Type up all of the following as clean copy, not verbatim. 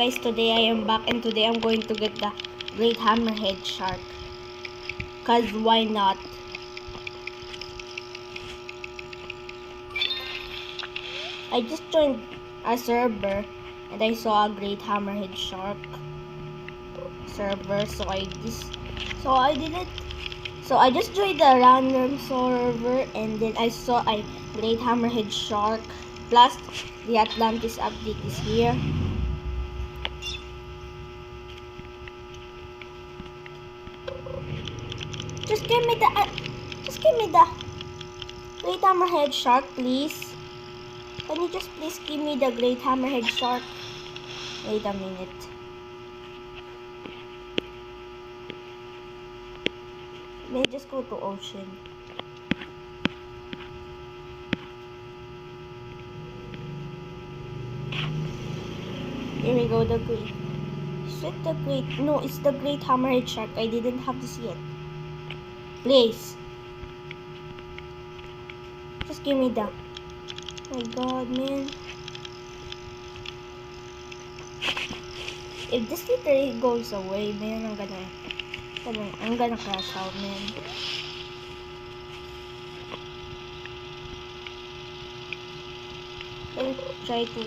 Guys, today I am back and today I'm going to get the great hammerhead shark. Cause why not? I just joined a server and I saw a great hammerhead shark server, so I just joined the random server and then I saw a great hammerhead shark. Plus the Atlantis update is here. Just give me the great hammerhead shark, please. Can you just please give me the great hammerhead shark? Wait a minute. Let me just go to ocean. Here we go, the great. Is it the great? No, it's the great hammerhead shark. I didn't have to see it. Please. Just give me the. My God, man. If this literally goes away, man, I'm gonna crash out, man. Let me try to.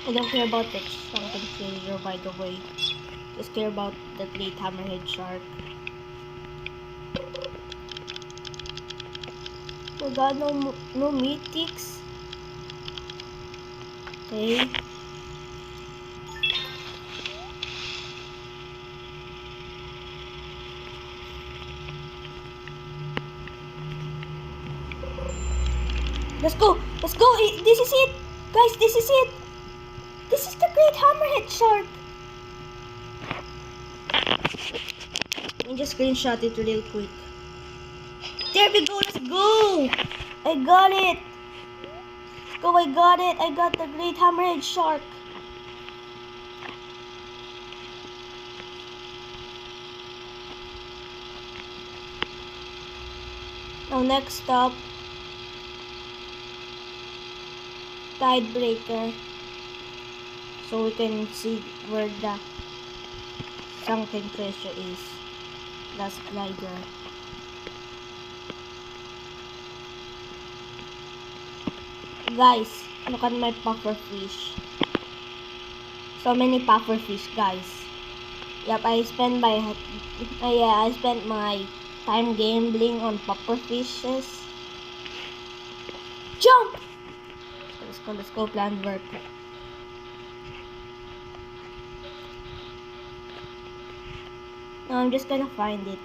I don't care about that sunken treasure, by the way. Just care about the great hammerhead shark. Oh my God, no mythics. Okay. Let's go. Let's go. This is it. Guys, this is it. This is the great hammerhead shark. Let me just screenshot it real quick. There we go. Let's go. I got it. Let's go. I got it. I got the great hammerhead shark. Now next up, Tidebreaker. So we can see where the sunken treasure is. Last glider. Guys, look at my pufferfish. So many pufferfish, guys. Yep, I spent my time gambling on pufferfishes. Jump! Let's go plan work. Now I'm just gonna find it.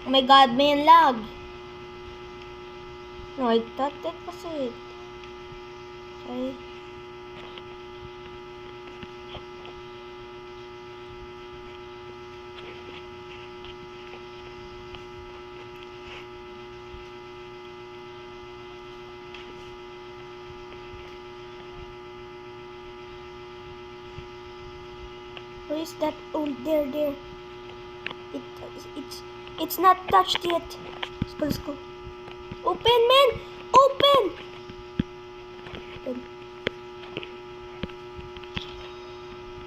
Oh my God, man, lag! No, I thought that was it. Okay. Where is that? Oh, there. It's not touched yet. Let's go. Open, man! Open!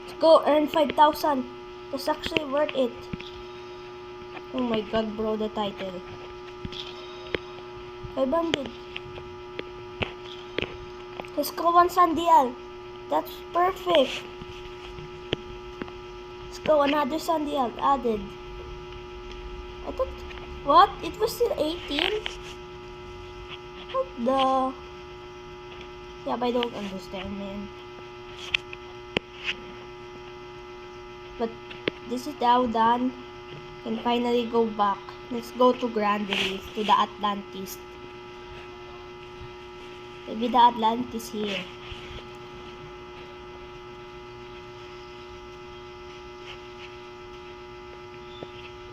Let's go, earn 5,000. That's actually worth it. Oh my God, bro, the title. 500. Let's go, one Sandial. That's perfect. Let's go, another Sandial added. I thought, what? It was still 18? What the? Yeah, but I don't understand, man. But this is now done. Can finally go back. Let's go to Grand Reef, to the Atlantis. Maybe the Atlantis here.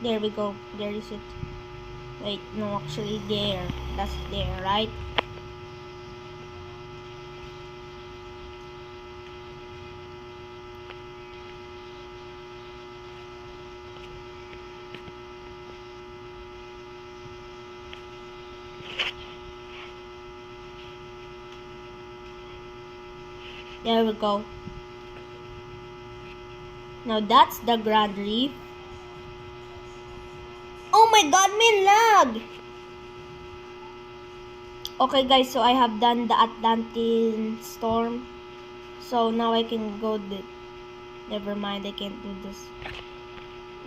There we go. There is it. Wait, no, actually there. That's there, right? There we go. Now that's the Grand Reef. Oh my god, may lag! Okay guys, so I have done the Atlantean storm. So now I can go never mind, I can't do this.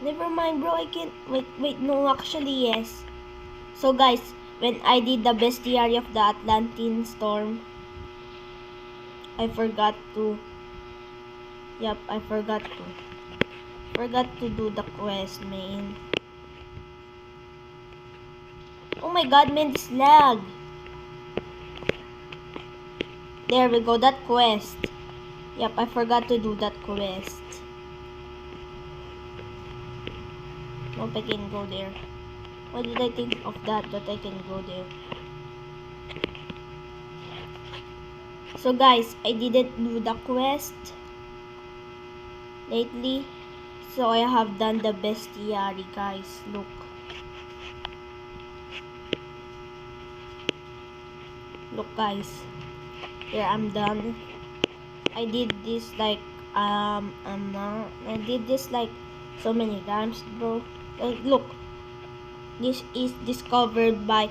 Never mind bro, I can't. Wait, no, actually yes. So guys, when I did the bestiary of the Atlantean storm, I forgot to. Yep, I forgot to. Forgot to do the quest, man. Oh my god, man, this lag. There we go, that quest. Yep, I forgot to do that quest. Nope, I can go there. Why did I think of that I can go there? So guys, I didn't do the quest lately. So I have done the bestiary, guys. Look. Look guys. Here, I'm done. I did this like I did this like so many times, bro. Look. This is discovered by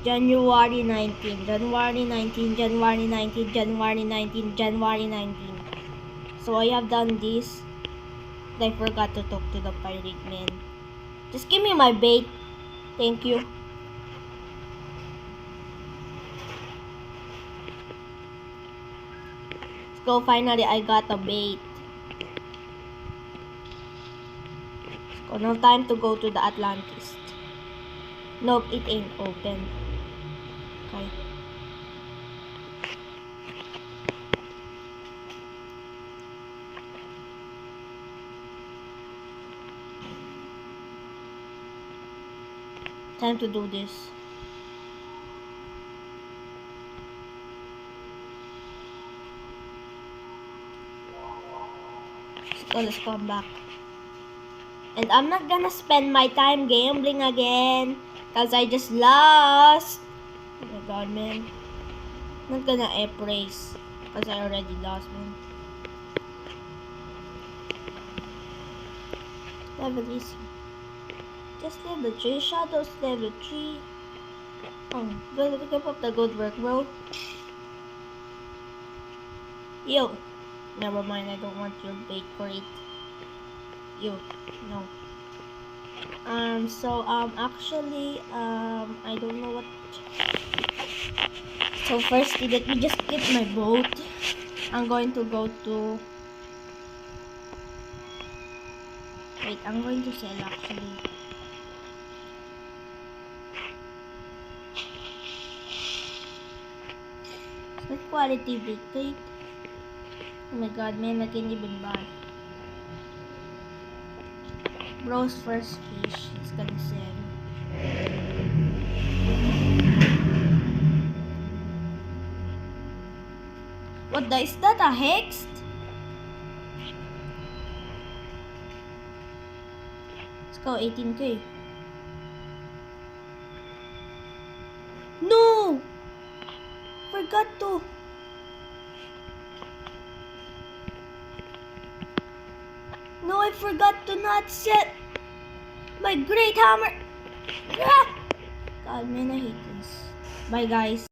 January 19, January 19, January 19, January 19, January 19. So I have done this. I forgot to talk to the pirate man. Just give me my bait. Thank you. Let's go. Finally, I got a bait. Let's go. Now time to go to the Atlantis. Nope, it ain't open. Okay. Time to do this. So let's come back. And I'm not gonna spend my time gambling again, cause I just lost. Oh my god, man. I'm not gonna air-praise, cause I already lost, man. Level is just level 3. Shadows level 3. Oh, good. Keep up the good work, bro. Yo. Never mind, I don't want your bait crate. Yo. No. Actually, I don't know what. So firstly, let me just get my boat. I'm going to go to. Wait, I'm going to sell actually. It's not quality bait crate. Oh my god, man, I can't even buy. Bro's first fish. It's gonna sell. What the? Is that a hex? Let's go 18k. No! Forgot to. No, I forgot to not set my great hammer. Ah! God, man, I hate this. Bye, guys.